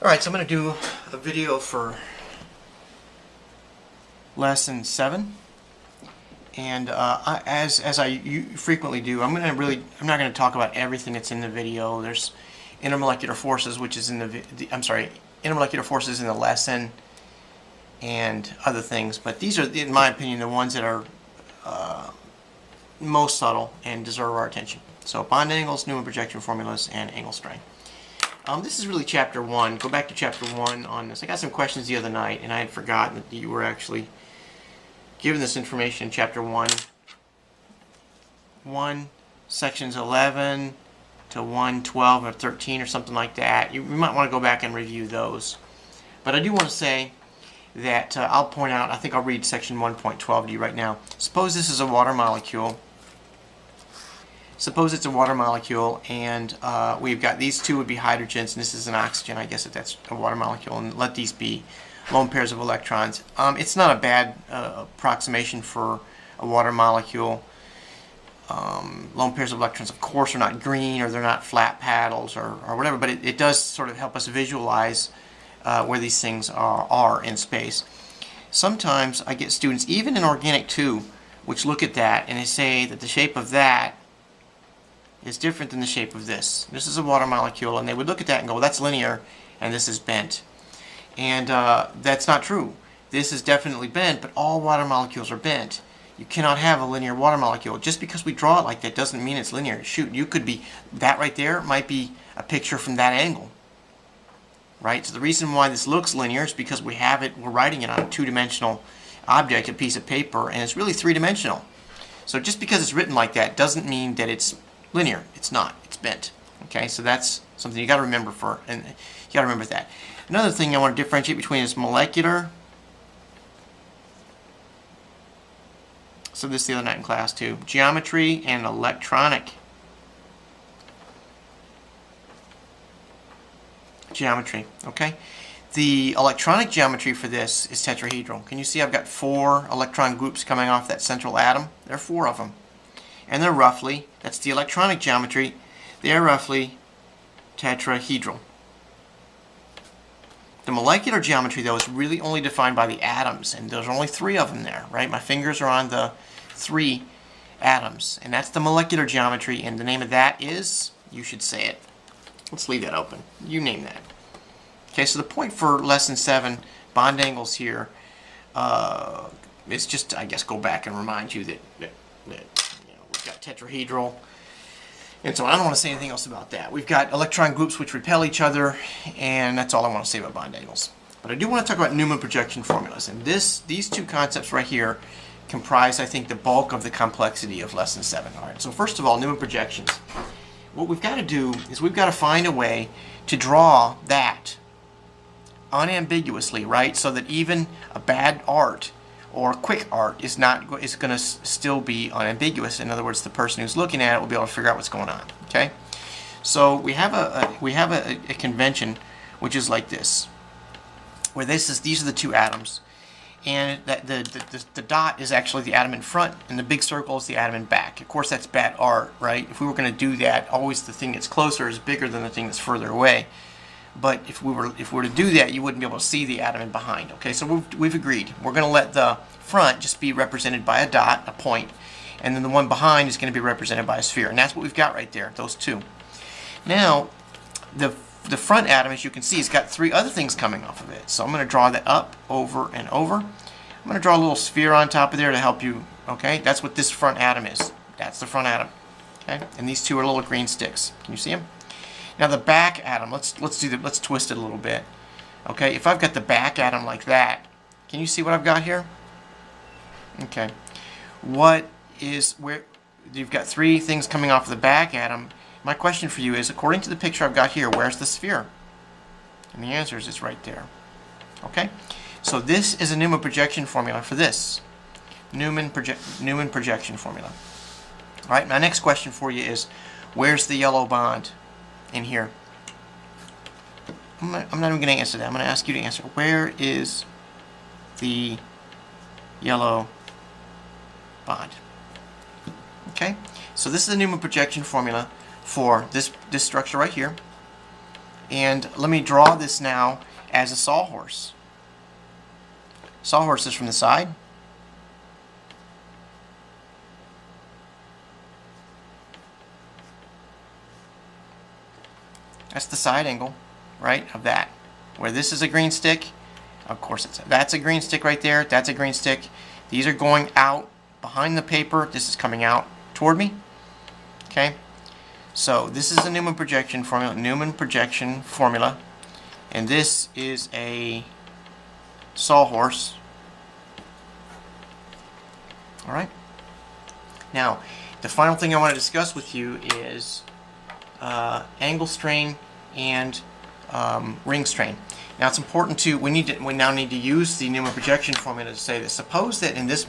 Alright, so I'm going to do a video for lesson 7, and as I frequently do, I'm not going to talk about everything that's in the video. There's intermolecular forces, which is in intermolecular forces in the lesson, and other things, but these are, in my opinion, the ones that are most subtle and deserve our attention. So bond angles, Newman projection formulas, and angle strain. This is really chapter 1. Go back to chapter 1 on this. I got some questions the other night, and I had forgotten that you were actually given this information in chapter 1. 1 sections 11 to 1:12 or 13 or something like that. You might want to go back and review those. But I do want to say that I'll point out, I think I'll read section 1.12 to you right now. Suppose this is a water molecule. Suppose it's a water molecule, and we've got these two would be hydrogens, and this is an oxygen, I guess, if that's a water molecule, and let these be lone pairs of electrons. It's not a bad approximation for a water molecule. Lone pairs of electrons, of course, are not green, or they're not flat paddles, or whatever, but it does sort of help us visualize where these things are in space. Sometimes I get students, even in organic 2, which look at that, and they say that the shape of that is different than the shape of this. This is a water molecule, and they would look at that and go, well, that's linear, and this is bent. And that's not true. This is definitely bent, but all water molecules are bent. You cannot have a linear water molecule. Just because we draw it like that doesn't mean it's linear. Shoot, you could be, that right there might be a picture from that angle. Right? So the reason why this looks linear is because we're writing it on a two-dimensional object, a piece of paper, and it's really three-dimensional. So just because it's written like that doesn't mean that it's linear. It's not. It's bent. Okay, so that's something you got to remember and you got to remember that. Another thing I want to differentiate between is molecular. So this the other night in class too. Geometry and electronic geometry. Okay, the electronic geometry for this is tetrahedral. Can you see I've got 4 electron groups coming off that central atom? There are 4 of them. And they're roughly, that's the electronic geometry, they're roughly tetrahedral. The molecular geometry, though, is really only defined by the atoms, and there's only 3 of them there, right? My fingers are on the 3 atoms, and that's the molecular geometry, and the name of that is, you should say it. Let's leave that open. You name that. Okay, so the point for lesson 7, bond angles here, is just, I guess, go back and remind you that we've got tetrahedral, and so I don't want to say anything else about that. We've got electron groups which repel each other, and that's all I want to say about bond angles. But I do want to talk about Newman projection formulas, and these two concepts right here comprise, I think, the bulk of the complexity of lesson 7. All right. So first of all, Newman projections. What we've got to do is we've got to find a way to draw that unambiguously, right? So that even a bad art or quick art is going to still be unambiguous. In other words, the person who's looking at it will be able to figure out what's going on. Okay, so we have a convention which is like this, where these are the 2 atoms, and that the dot is actually the atom in front, and the big circle is the atom in back. Of course, that's bad art, right? If we were going to do that, always the thing that's closer is bigger than the thing that's further away. But if we were to do that, you wouldn't be able to see the atom in behind. Okay, so we've agreed. We're going to let the front just be represented by a dot, a point, and then the one behind is going to be represented by a sphere. And that's what we've got right there, those 2. Now, the front atom, as you can see, has got 3 other things coming off of it. So I'm going to draw that up, over, and over. I'm going to draw a little sphere on top of there to help you. Okay, that's what this front atom is. That's the front atom. Okay, and these 2 are little green sticks. Can you see them? Now the back atom, let's twist it a little bit. Okay, if I've got the back atom like that, can you see what I've got here? Okay, where you've got 3 things coming off the back atom. My question for you is, according to the picture I've got here, where's the sphere? And the answer is it's right there. Okay, so this is a Newman projection formula for this. Newman projection formula. All right, my next question for you is, where's the yellow bond in here? I'm not even going to answer that. I'm going to ask you to answer, where is the yellow bond? Okay, so this is the Newman projection formula for this structure right here, And let me draw this now as a sawhorse. Sawhorse is from the side. That's the side angle, right, of that. Where this is a green stick, of course that's a green stick right there, that's a green stick. These are going out behind the paper, this is coming out toward me. Okay? So this is a Newman projection formula, and this is a sawhorse. Alright? Now, the final thing I want to discuss with you is angle strain and ring strain. Now it's important to we now need to use the Newman projection formula to say this. Suppose that in this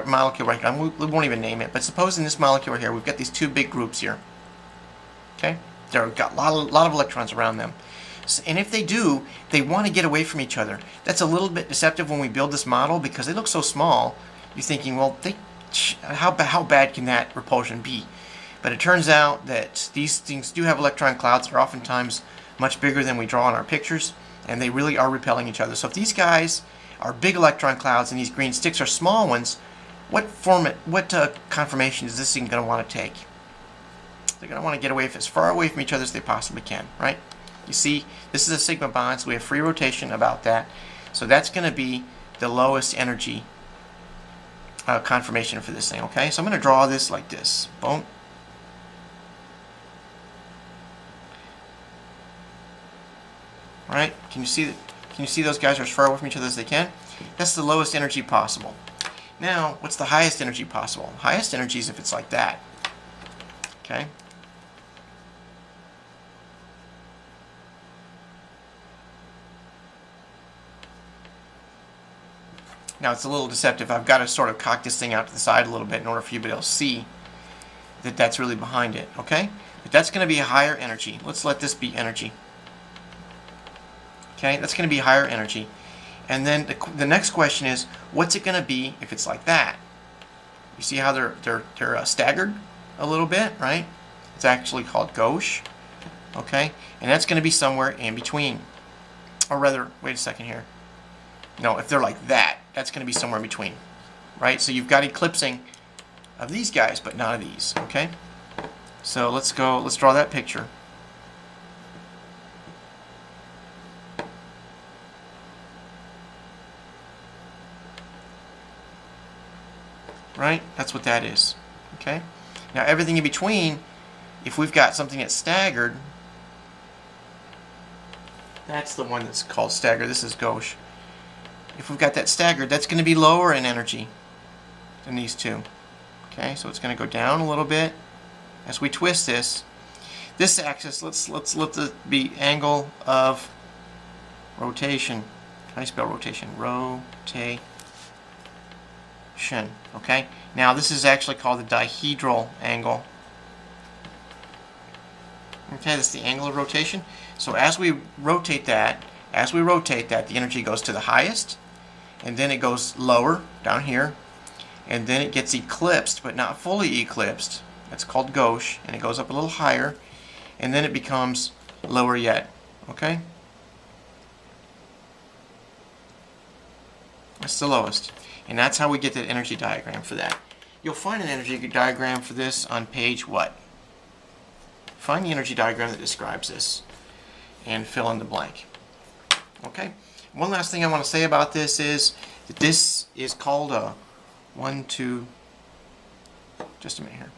molecule right here, we won't even name it, but suppose in this molecule right here we've got these two big groups here. Okay, they've got a lot of electrons around them, and if they want to get away from each other. That's a little bit deceptive when we build this model because they look so small. You're thinking, well, how bad can that repulsion be? But it turns out that these things do have electron clouds that are oftentimes much bigger than we draw in our pictures, and they really are repelling each other. So if these guys are big electron clouds and these green sticks are small ones, what conformation is this thing going to want to take? They're going to want to get away as far away from each other as they possibly can, right? You see, this is a sigma bond, so we have free rotation about that. So that's going to be the lowest energy conformation for this thing, okay? So I'm going to draw this like this. Boom. Alright, can you see those guys are as far away from each other as they can? That's the lowest energy possible. Now, what's the highest energy possible? Highest energy is if it's like that. Okay? Now it's a little deceptive. I've got to sort of cock this thing out to the side a little bit in order for you to be able to see that that's really behind it. Okay? But that's going to be a higher energy. Let's let this be energy. Okay, that's going to be higher energy. And then the next question is, what's it going to be if it's like that? You see how they're staggered a little bit, right? It's actually called gauche. Okay, and that's going to be somewhere in between. Or rather, wait a second here. No, if they're like that, that's going to be somewhere in between, right? So you've got eclipsing of these guys, but not of these. Okay, so let's draw that picture. Right? That's what that is. Okay? Now everything in between, if we've got something that's staggered, that's the one that's called staggered. This is gauche. If we've got that staggered, that's going to be lower in energy than these two. Okay? So it's going to go down a little bit as we twist this. This axis, let's let it be angle of rotation. How do you spell rotation? Rotate. Okay, now this is actually called the dihedral angle. Okay, that's the angle of rotation. So as we rotate that, the energy goes to the highest, and then it goes lower down here, and then it gets eclipsed, but not fully eclipsed. That's called gauche, and it goes up a little higher, and then it becomes lower yet. Okay, that's the lowest. And that's how we get that energy diagram for that. You'll find an energy diagram for this on page what? Find the energy diagram that describes this and fill in the blank. Okay? One last thing I want to say about this is that this is called a just a minute here.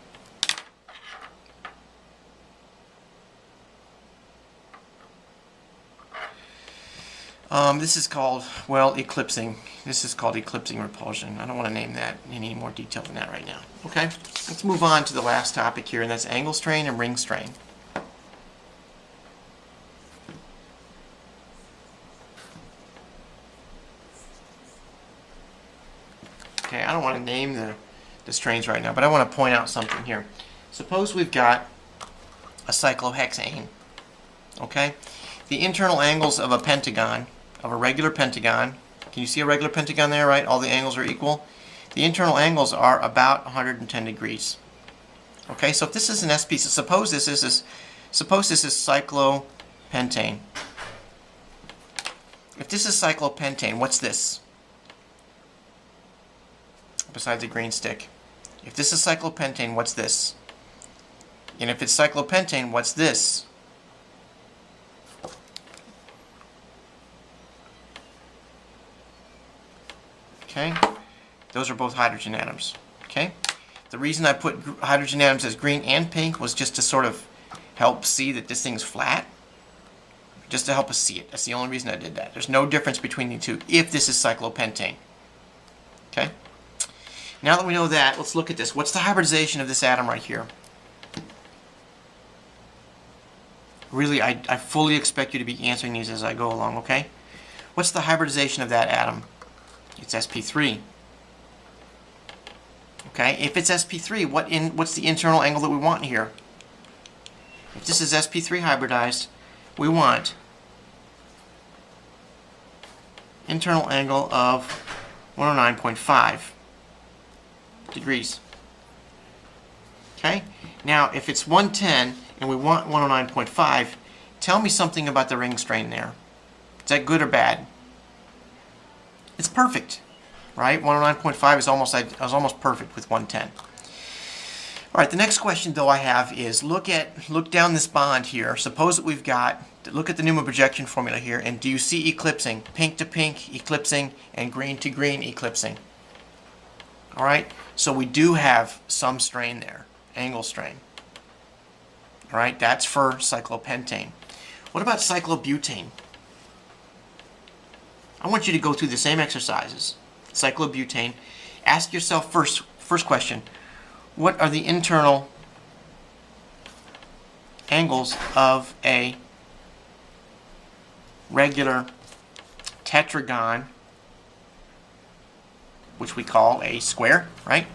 This is called, well, eclipsing. This is called eclipsing repulsion. I don't want to name that in any more detail than that right now. Okay? Let's move on to the last topic here, and that's angle strain and ring strain. Okay, I don't want to name the strains right now, but I want to point out something here. Suppose we've got a cyclohexane. Okay? The internal angles of a pentagon, of a regular pentagon, can you see a regular pentagon there, right? All the angles are equal. The internal angles are about 110 degrees. Okay, so if this is an SP, so suppose this is cyclohexane, cyclopentane. If this is cyclopentane, what's this? Besides a green stick. If this is cyclopentane, what's this? And if it's cyclopentane, what's this? Okay? Those are both hydrogen atoms. Okay? The reason I put hydrogen atoms as green and pink was just to sort of help see that this thing's flat. Just to help us see it. That's the only reason I did that. There's no difference between the two if this is cyclopentane. Okay? Now that we know that, let's look at this. What's the hybridization of this atom right here? Really, I fully expect you to be answering these as I go along, okay? What's the hybridization of that atom? It's sp3. Okay, if it's sp3, what's the internal angle that we want here? If this is sp3 hybridized, we want internal angle of 109.5 degrees. Okay? Now, if it's 110 and we want 109.5, tell me something about the ring strain there. Is that good or bad? It's perfect, right? 109.5 is almost perfect with 110. All right, the next question though I have is look down this bond here. Suppose that we've got, look at the Newman projection formula here, and do you see eclipsing? Pink to pink eclipsing and green to green eclipsing. All right, so we do have some strain there, angle strain. All right, that's for cyclopentane. What about cyclobutane? I want you to go through the same exercises. Cyclobutane. Ask yourself first question, what are the internal angles of a regular tetragon, which we call a square, right?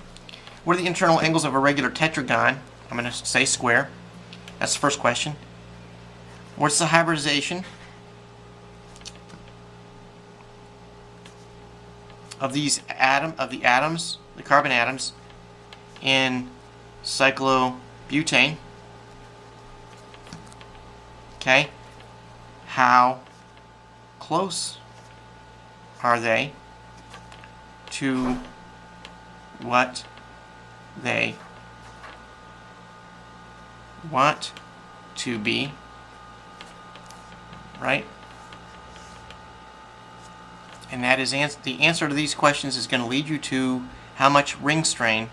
What are the internal angles of a regular tetragon? I'm going to say square. That's the first question. What's the hybridization of the atoms, the carbon atoms, in cyclobutane? Okay. How close are they to what they want to be, right? And that is the answer to these questions is going to lead you to how much ring strain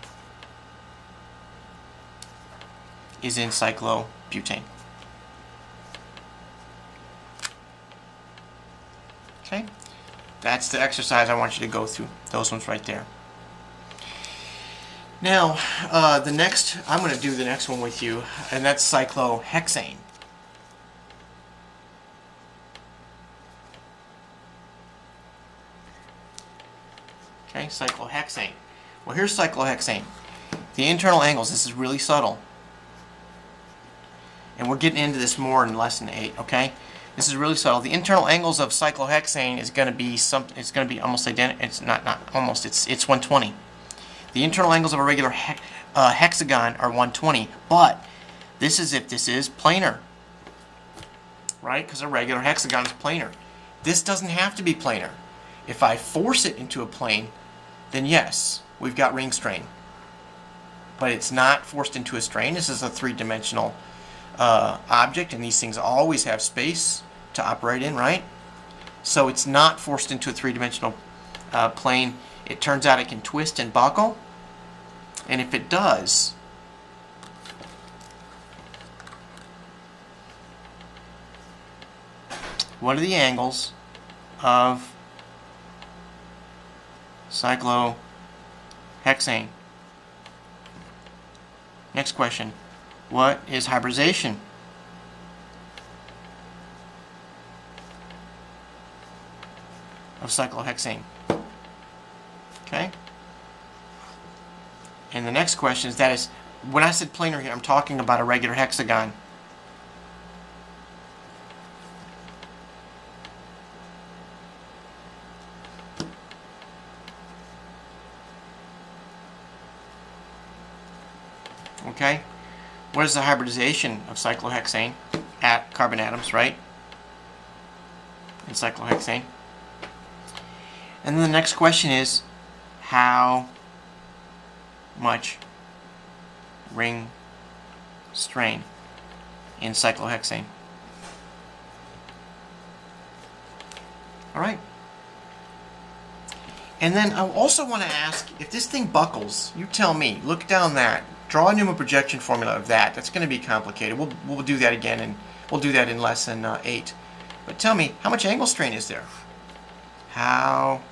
is in cyclobutane. Okay, that's the exercise I want you to go through. Those ones right there. Now, I'm going to do the next one with you, and that's cyclohexane. Okay, cyclohexane. Well, here's cyclohexane. The internal angles, this is really subtle. And we're getting into this more in lesson 8, okay? This is really subtle. The internal angles of cyclohexane is going to be almost identical. It's not almost. It's 120. The internal angles of a regular hexagon are 120, but this is if this is planar, right? Because a regular hexagon is planar. This doesn't have to be planar. If I force it into a plane, then yes, we've got ring strain. But it's not forced into a strain. This is a three-dimensional object, and these things always have space to operate in, right? So it's not forced into a three-dimensional plane. It turns out it can twist and buckle, and if it does, what are the angles of cyclohexane? Next question. What is hybridization? Of cyclohexane. Okay? And the next question is, when I said planar here, I'm talking about a regular hexagon. Okay? What is the hybridization of cyclohexane at carbon atoms, right? in cyclohexane. And then the next question is, how much ring strain in cyclohexane? Alright. And then I also want to ask, if this thing buckles, you tell me, look down that, draw a Newman projection formula of that. That's going to be complicated. We'll do that again, and we'll do that in lesson 8. But tell me, how much angle strain is there? How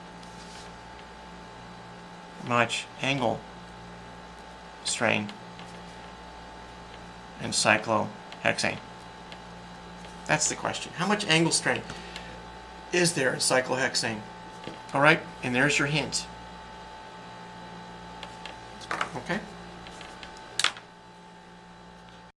much angle strain in cyclohexane? That's the question. How much angle strain is there in cyclohexane? Alright, and there's your hint. Okay?